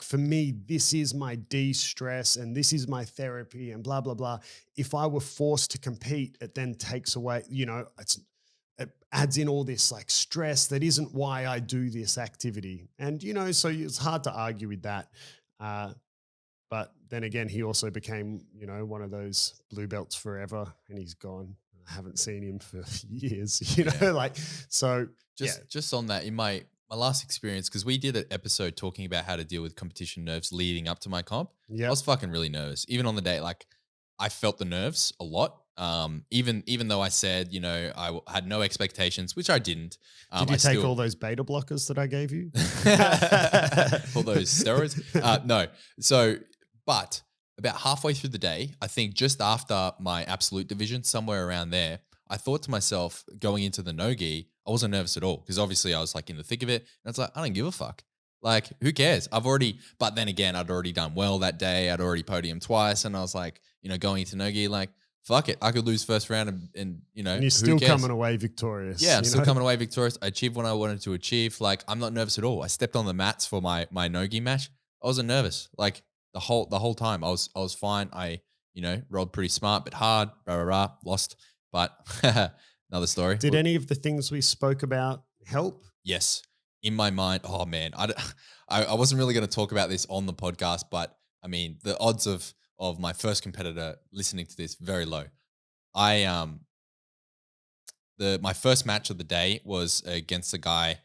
for me, this is my de-stress and this is my therapy and blah, blah, blah. If I were forced to compete, it then takes away, it adds in all this like stress that isn't why I do this activity. And, so it's hard to argue with that. But then again, he also became, one of those blue belts forever and he's gone. I haven't seen him for years, so just on that, in my last experience, because we did an episode talking about how to deal with competition nerves leading up to my comp. I was fucking really nervous. Even on the day, like I felt the nerves a lot. Even though I said, I had no expectations, which I didn't. Did you take all those beta blockers that I gave you? All those steroids? No. So, but about halfway through the day, I think just after my absolute division, somewhere around there, I thought to myself, going into the no-gi, I wasn't nervous at all because obviously I was like in the thick of it. And it's like, I don't give a fuck. Like, who cares? But then again, I'd already done well that day. I'd already podiumed twice. And I was like, going into no-gi, like, fuck it. I could lose first round and you're still coming away victorious. Yeah, I'm still coming away victorious. I achieved what I wanted to achieve. Like, I'm not nervous at all. I stepped on the mats for my no-gi match. I wasn't nervous. Like, the whole time I was fine. I, rolled pretty smart, but hard, lost, but another story. Did any of the things we spoke about help? Yes. In my mind, oh man, I wasn't really going to talk about this on the podcast, but I mean, the odds of my first competitor listening to this, very low. My first match of the day was against a guy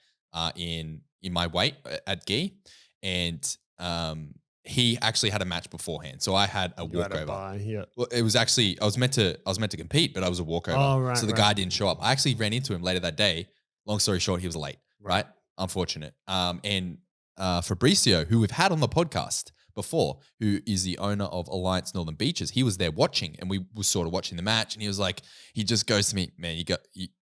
in my weight at gi, and he actually had a match beforehand. So I had a walkover. Well, it was actually I was meant to compete, but I was a walkover. Oh, right, so the guy didn't show up. I actually ran into him later that day. Long story short, he was late. Right? Unfortunate. And Fabricio, who we've had on the podcast before, who is the owner of Alliance Northern Beaches, he was there watching, and we were sort of watching the match, and he was like, he just goes to me, man,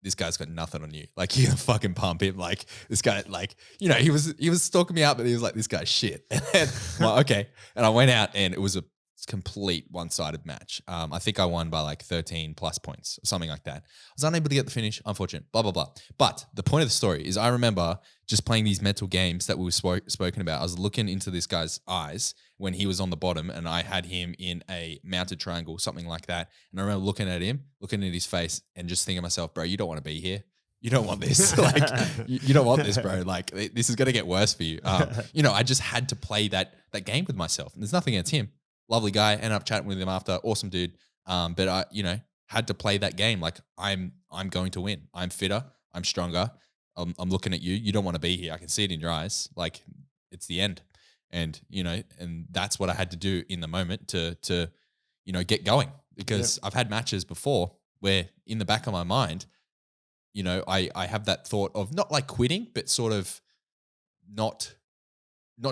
this guy's got nothing on you. Like, you gonna fucking pump him. Like, this guy, like, he was stalking me out, but he was like, this guy's shit. And I'm like, okay. And I went out, and it was a complete one-sided match. I think I won by like 13 plus points, something like that. I was unable to get the finish, unfortunate, blah, blah, blah. But the point of the story is I remember just playing these mental games that we were spoken about. I was looking into this guy's eyes when he was on the bottom, and I had him in a mounted triangle, something like that. And I remember looking at him, looking at his face, and just thinking to myself, bro, you don't want to be here. You don't want this. Like, you don't want this, bro. Like, this is going to get worse for you. I just had to play that game with myself. And there's nothing against him. Lovely guy. Ended up chatting with him after. Awesome dude. But I, had to play that game. Like, I'm going to win. I'm fitter. I'm stronger. I'm looking at you. You don't want to be here. I can see it in your eyes. Like, it's the end. And, and that's what I had to do in the moment to get going. Because I've had matches before where in the back of my mind, I have that thought of not like quitting, but sort of not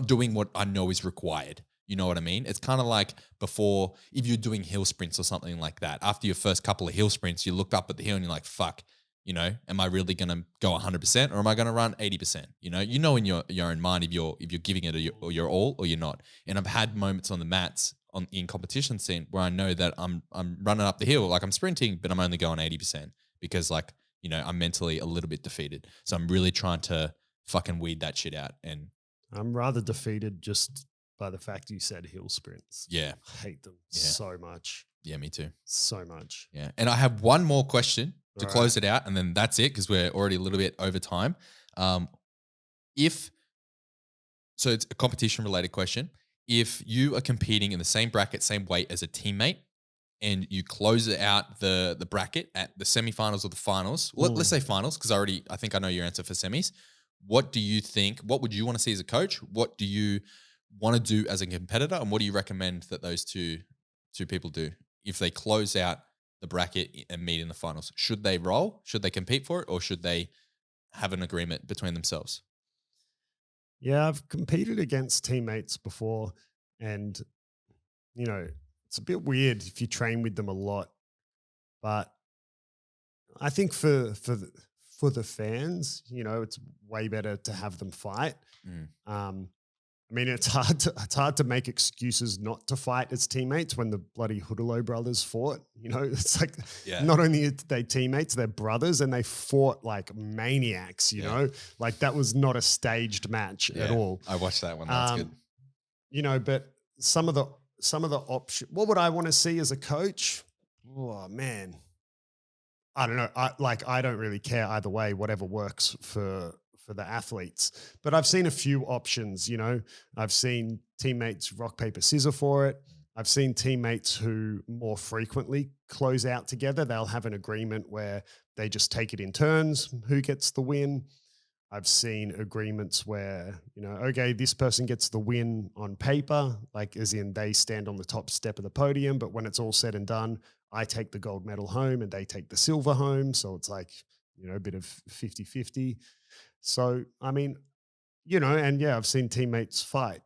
doing what I know is required. You know what I mean? It's kind of like before, if you're doing hill sprints or something like that, after your first couple of hill sprints, you look up at the hill and you're like, fuck, am I really going to go 100% or am I going to run 80%? In your own mind if you're giving it your all or you're not. And I've had moments on the mats in competition scene where I know that I'm running up the hill, like I'm sprinting, but I'm only going 80% because like, I'm mentally a little bit defeated. So I'm really trying to fucking weed that shit out. And I'm rather defeated just by the fact you said hill sprints. Yeah. I hate them so much. Yeah, me too. So much. Yeah. And I have one more question to All close right. it out, and then that's it because we're already a little bit over time. Um, if so, it's a competition related question. If you are competing in the same bracket, same weight as a teammate, and you close it out the bracket at the semifinals or the finals, let's say finals, because I think I know your answer for semis. What do you think? What would you want to see as a coach? What do you want to do as a competitor? And what do you recommend that those two people do if they close out the bracket and meet in the finals? Should they roll? Should they compete for it? Or should they have an agreement between themselves? Yeah, I've competed against teammates before, and it's a bit weird if you train with them a lot. But I think for the fans, it's way better to have them fight. Mm. I mean, it's hard to make excuses not to fight as teammates when the bloody Hudalo brothers fought. It's like Yeah. not only are they teammates, they're brothers, and they fought like maniacs. Like that was not a staged match at all. I watched that one. That's good. But some of the options. What would I want to see as a coach? Oh man, I don't know. I don't really care either way. Whatever works for the athletes. But I've seen a few options. I've seen teammates rock paper scissors for it. I've seen teammates who more frequently close out together. They'll have an agreement where they just take it in turns. Who gets the win? I've seen agreements where, okay, this person gets the win on paper, like as in they stand on the top step of the podium, but when it's all said and done, I take the gold medal home and they take the silver home. So it's like, a bit of 50-50. So, I mean, and yeah, I've seen teammates fight.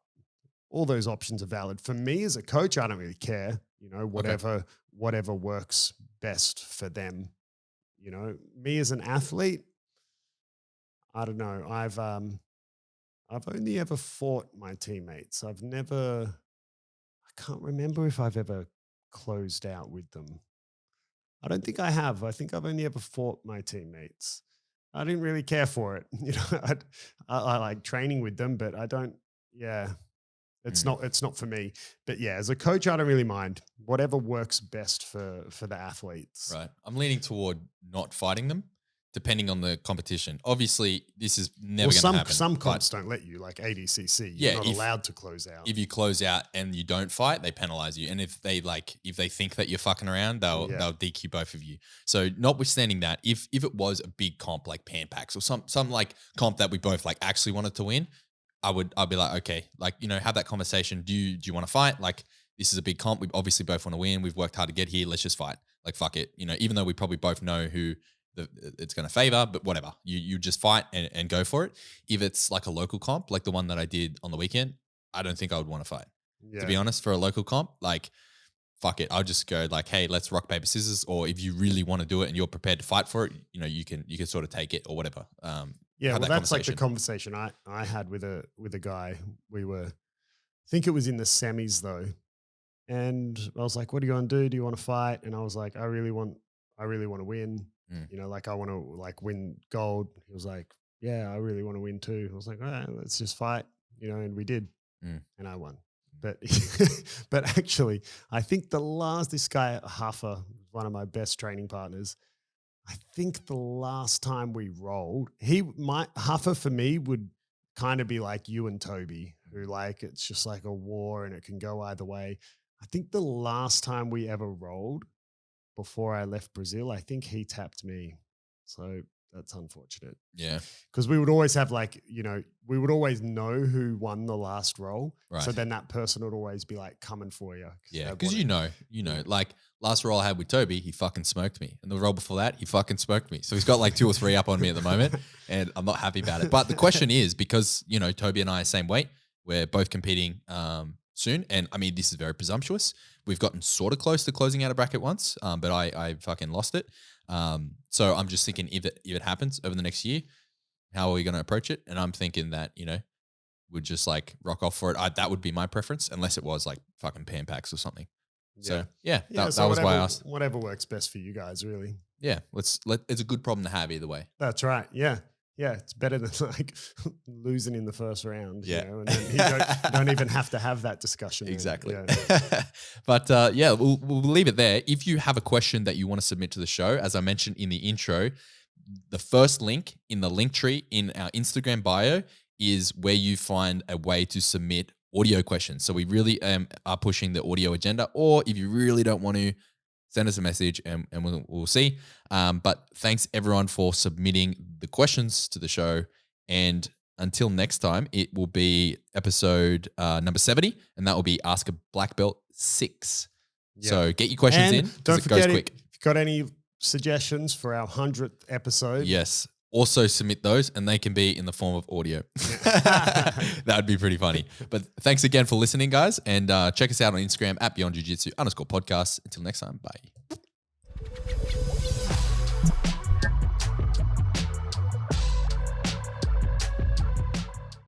All those options are valid. For me as a coach, I don't really care, whatever works best for them. Me as an athlete, I don't know. I've only ever fought my teammates. I can't remember if I've ever closed out with them. I don't think I have. I think I've only ever fought my teammates. I didn't really care for it. I like training with them, but I don't. Yeah, it's not for me. But yeah, as a coach, I don't really mind. Whatever works best for the athletes. Right. I'm leaning toward not fighting them, depending on the competition. Obviously, this is never going to happen. Some comps don't let you, like ADCC. You're not allowed to close out. If you close out and you don't fight, they penalize you. And if they think that you're fucking around, they'll DQ both of you. So notwithstanding that, if it was a big comp like Pan Packs or some like comp that we both like actually wanted to win, I'd be like, okay, like, have that conversation. Do you want to fight? Like, this is a big comp. We obviously both want to win. We've worked hard to get here. Let's just fight. Like, fuck it. Even though we probably both know who it's going to favor, but whatever, you just fight and go for it. If it's like a local comp, like the one that I did on the weekend, I don't think I would want to fight. To be honest, for a local comp, like, fuck it, I'll just go like, hey, let's rock paper scissors. Or if you really want to do it and you're prepared to fight for it, you can sort of take it or whatever. Well, that's like the conversation I had with a guy. I think it was in the semis though, and I was like, "What are you going to do? Do you want to fight?" And I was like, "I really want to win." Like I want to like win gold. He was like, yeah, I really want to win too. I was like, all right, let's just fight, and we did, and I won. But, but actually I think this guy, Huffer, one of my best training partners, I think the last time we rolled, Huffer for me would kind of be like you and Toby, who like, it's just like a war and it can go either way. I think the last time we ever rolled, before I left Brazil, I think he tapped me. So that's unfortunate. Yeah. Because we would always have we would always know who won the last roll. Right. So then that person would always be like coming for you. Yeah. Because like last roll I had with Toby, he fucking smoked me. And the roll before that, he fucking smoked me. So he's got like 2 or 3 up on me at the moment and I'm not happy about it. But the question is, because, Toby and I are same weight, we're both competing soon. And I mean, this is very presumptuous. We've gotten sort of close to closing out a bracket once, but I fucking lost it. So I'm just thinking if it happens over the next year, how are we going to approach it? And I'm thinking that, we'd just like rock off for it. That would be my preference, unless it was like fucking Pan Packs or something. So that was why I asked. Whatever works best for you guys, really. Yeah, it's a good problem to have either way. That's right. Yeah. Yeah, it's better than like losing in the first round. Yeah. You know, and then you don't even have to have that discussion. then. Exactly. Yeah. But we'll leave it there. If you have a question that you want to submit to the show, as I mentioned in the intro, the first link in the link tree in our Instagram bio is where you find a way to submit audio questions. So we really are pushing the audio agenda, or if you really don't want to, send us a message and we'll see. But thanks everyone for submitting the questions to the show. And until next time, it will be episode number 70, and that will be Ask a Black Belt 6. Yeah. So get your questions And in don't because it goes forget, quick. if you've got any suggestions for our 100th episode, Yes. Also submit those, and they can be in the form of audio. That would be pretty funny. But thanks again for listening, guys. And check us out on Instagram at @BeyondJujitsu_podcast. Until next time, bye.